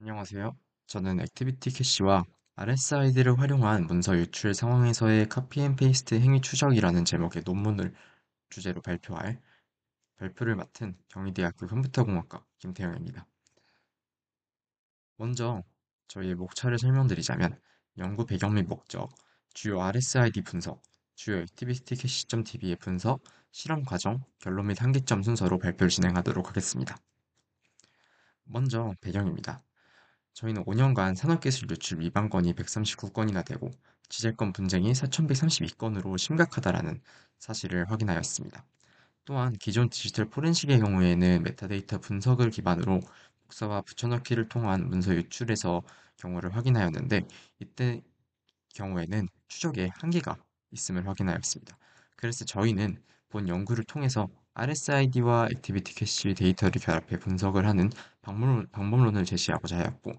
안녕하세요. 저는 액티비티 캐시와 RSID를 활용한 문서 유출 상황에서의 카피 앤 페이스트 행위 추적이라는 제목의 논문을 주제로 발표를 맡은 경희대학교 컴퓨터공학과 김태형입니다. 먼저 저희의 목차를 설명드리자면 연구 배경 및 목적, 주요 RSID 분석, 주요 액티비티 캐시.db의 분석, 실험 과정, 결론 및 한계점 순서로 발표를 진행하도록 하겠습니다. 먼저 배경입니다. 저희는 5년간 산업기술 유출 위반 건이 139건이나 되고 지재권 분쟁이 4,132건으로 심각하다라는 사실을 확인하였습니다. 또한 기존 디지털 포렌식의 경우에는 메타데이터 분석을 기반으로 복사와 붙여넣기를 통한 문서 유출에서 경우를 확인하였는데 이때 경우에는 추적에 한계가 있음을 확인하였습니다. 그래서 저희는 본 연구를 통해서 RSID와 액티비티 캐시 데이터를 결합해 분석을 하는 방법론을 제시하고자 하였고,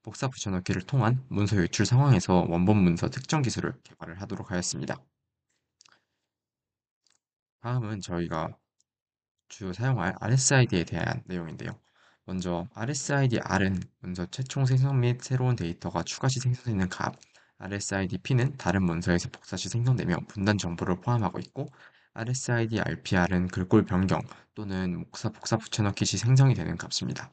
복사 붙여넣기를 통한 문서 유출 상황에서 원본 문서 특정 기술을 개발을 하도록 하였습니다. 다음은 저희가 주요 사용할 RSID에 대한 내용인데요. 먼저 RSID R은 문서 최총 생성 및 새로운 데이터가 추가 시 생성되는 값, RSID P는 다른 문서에서 복사 시 생성되며 분단 정보를 포함하고 있고, RSID RPR은 글꼴 변경 또는 복사 붙여넣기 시 생성이 되는 값입니다.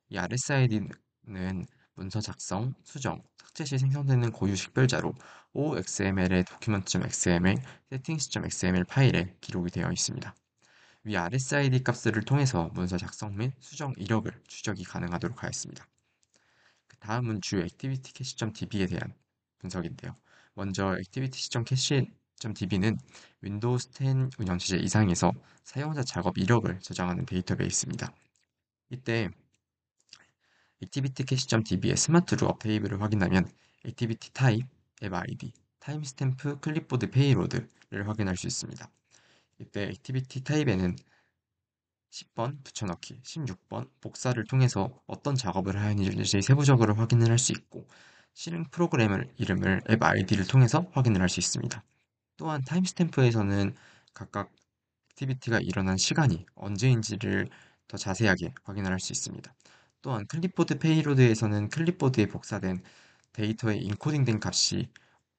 이 RSID는 문서 작성, 수정, 삭제 시 생성되는 고유 식별자로 OXML의 document.xml, settings.xml 파일에 기록이 되어 있습니다. 위 RSID 값을 통해서 문서 작성 및 수정 이력을 추적이 가능하도록 하였습니다. 다음은 주요 액티비티 캐시.db에 대한 분석인데요. 먼저 액티비티 캐시.db는 윈도우즈 10 운영체제 이상에서 사용자 작업 이력을 저장하는 데이터베이스입니다. 이때 액티비티 캐시.db의 스마트 룩업 테이블을 확인하면 액티비티 타입, 앱 아이디, 타임스탬프, 클립보드 페이로드를 확인할 수 있습니다. 이때 액티비티 타입에는 10번 붙여넣기, 16번 복사를 통해서 어떤 작업을 하였는지 세부적으로 확인을 할 수 있고, 실행 프로그램 이름을 앱 아이디를 통해서 확인을 할 수 있습니다. 또한 타임스탬프에서는 각각 액티비티가 일어난 시간이 언제인지를 더 자세하게 확인을 할 수 있습니다. 또한 클립보드 페이로드에서는 클립보드에 복사된 데이터의 인코딩된 값이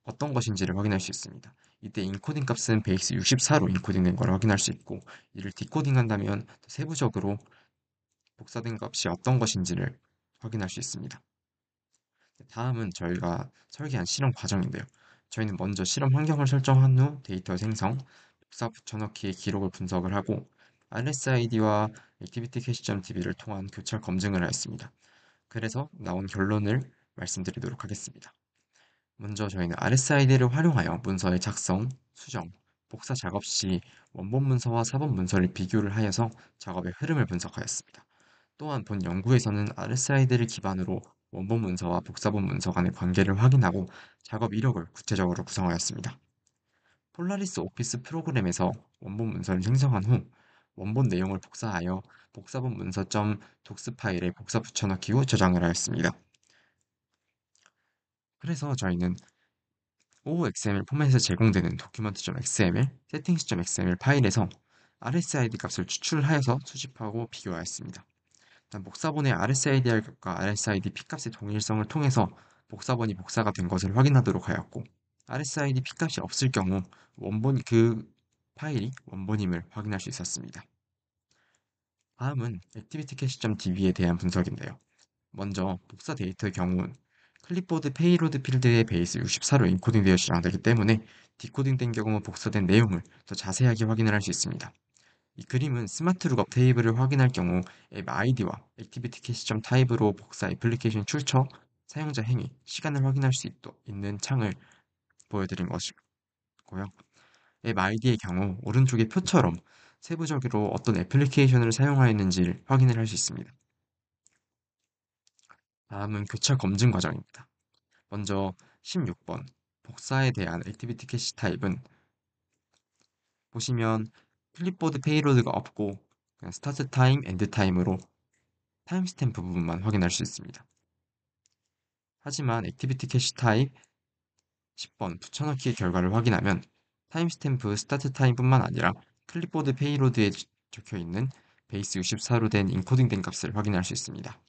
어떤 것인지를 확인할 수 있습니다. 이때 인코딩 값은 베이스 64로 인코딩된 걸 확인할 수 있고, 이를 디코딩한다면 더 세부적으로 복사된 값이 어떤 것인지를 확인할 수 있습니다. 다음은 저희가 설계한 실험 과정인데요. 저희는 먼저 실험 환경을 설정한 후 데이터 생성, 복사 붙여넣기의 기록을 분석을 하고 RSID와 액티비티 캐시.db를 통한 교차 검증을 하였습니다. 그래서 나온 결론을 말씀드리도록 하겠습니다. 먼저 저희는 RSID를 활용하여 문서의 작성, 수정, 복사 작업 시 원본 문서와 사본 문서를 비교를 하여서 작업의 흐름을 분석하였습니다. 또한 본 연구에서는 RSID를 기반으로 원본 문서와 복사본 문서 간의 관계를 확인하고 작업 이력을 구체적으로 구성하였습니다. 폴라리스 오피스 프로그램에서 원본 문서를 생성한 후 원본 내용을 복사하여 복사본 문서.doc스 파일에 복사 붙여넣기 후 저장을 하였습니다. 그래서 저희는 OXML 포맷에서 제공되는 document.xml, settings.xml 파일에서 RSID 값을 추출하여서 수집하고 비교하였습니다. 일단 복사본의 RSID 값과 RSID P값의 동일성을 통해서 복사본이 복사가 된 것을 확인하도록 하였고, RSID P값이 없을 경우 파일이 원본임을 확인할 수 있었습니다. 다음은 액티비티 캐시.db에 대한 분석인데요. 먼저 복사 데이터의 경우 클립보드 페이로드 필드의 베이스 64로 인코딩되어 저장되기 때문에 디코딩된 경우 복사된 내용을 더 자세하게 확인을 할 수 있습니다. 이 그림은 스마트 룩업 테이블을 확인할 경우 앱 아이디와 액티비티 캐시.점 타입으로 복사 애플리케이션 출처, 사용자 행위, 시간을 확인할 수 있는 창을 보여드린 것이고요. 앱 아이디의 경우 오른쪽의 표처럼 세부적으로 어떤 애플리케이션을 사용하였는지를 확인을 할 수 있습니다. 다음은 교차 검증 과정입니다. 먼저 16번 복사에 대한 액티비티 캐시 타입은 보시면 클립보드 페이로드가 없고 그냥 스타트 타임, 엔드 타임으로 타임스탬프 부분만 확인할 수 있습니다. 하지만 액티비티 캐시 타입 10번 붙여넣기의 결과를 확인하면 타임스탬프 스타트 타임뿐만 아니라 클립보드 페이로드에 적혀 있는 베이스 64로 된 인코딩된 값을 확인할 수 있습니다.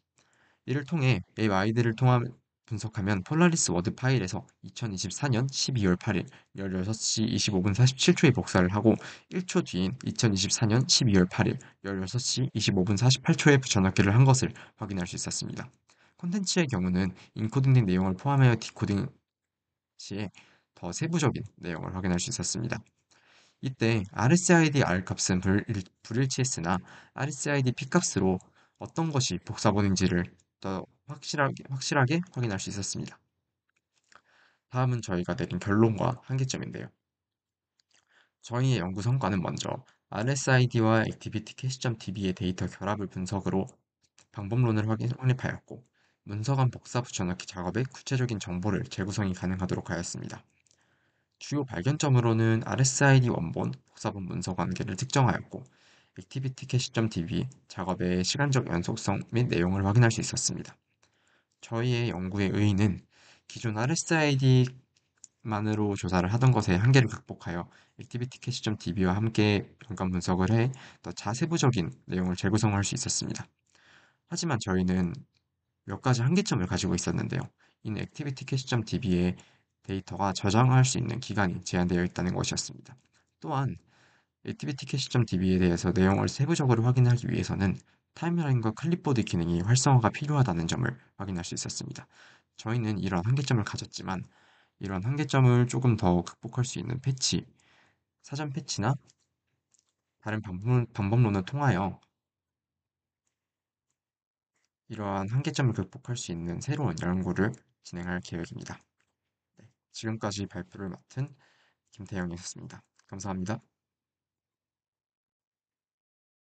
이를 통해 앱 아이디를 통합 분석하면 폴라리스 워드 파일에서 2024년 12월 8일 16시 25분 47초에 복사를 하고 1초 뒤인 2024년 12월 8일 16시 25분 48초에 붙여넣기를 한 것을 확인할 수 있었습니다. 콘텐츠의 경우는 인코딩된 내용을 포함하여 디코딩 시에 더 세부적인 내용을 확인할 수 있었습니다. 이때 RSID R 값은 불일치했으나 RSID P 값으로 어떤 것이 복사본인지를 더 확실하게 확인할 수 있었습니다. 다음은 저희가 내린 결론과 한계점인데요. 저희의 연구 성과는 먼저 RSID와 액티비티 캐시.db의 데이터 결합을 분석으로 방법론을 확립하였고, 문서 간 복사 붙여넣기 작업에 구체적인 정보를 재구성이 가능하도록 하였습니다. 주요 발견점으로는 RSID 원본, 복사본 문서 관계를 특정하였고, 액티비티 캐시.db 작업의 시간적 연속성 및 내용을 확인할 수 있었습니다. 저희의 연구의 의의는 기존 RSID만으로 조사를 하던 것의 한계를 극복하여 액티비티 캐시.db와 함께 연관 분석을 해 더 자세부적인 내용을 재구성할 수 있었습니다. 하지만 저희는 몇 가지 한계점을 가지고 있었는데요. 이는 액티비티 캐시.db의 데이터가 저장할 수 있는 기간이 제한되어 있다는 것이었습니다. 또한 액티비티 캐시.db에 대해서 내용을 세부적으로 확인하기 위해서는 타임라인과 클립보드 기능이 활성화가 필요하다는 점을 확인할 수 있었습니다. 저희는 이런 한계점을 가졌지만 이런 한계점을 조금 더 극복할 수 있는 패치, 사전 패치나 다른 방법론을 통하여 이러한 한계점을 극복할 수 있는 새로운 연구를 진행할 계획입니다. 네, 지금까지 발표를 맡은 김태형이었습니다. 감사합니다.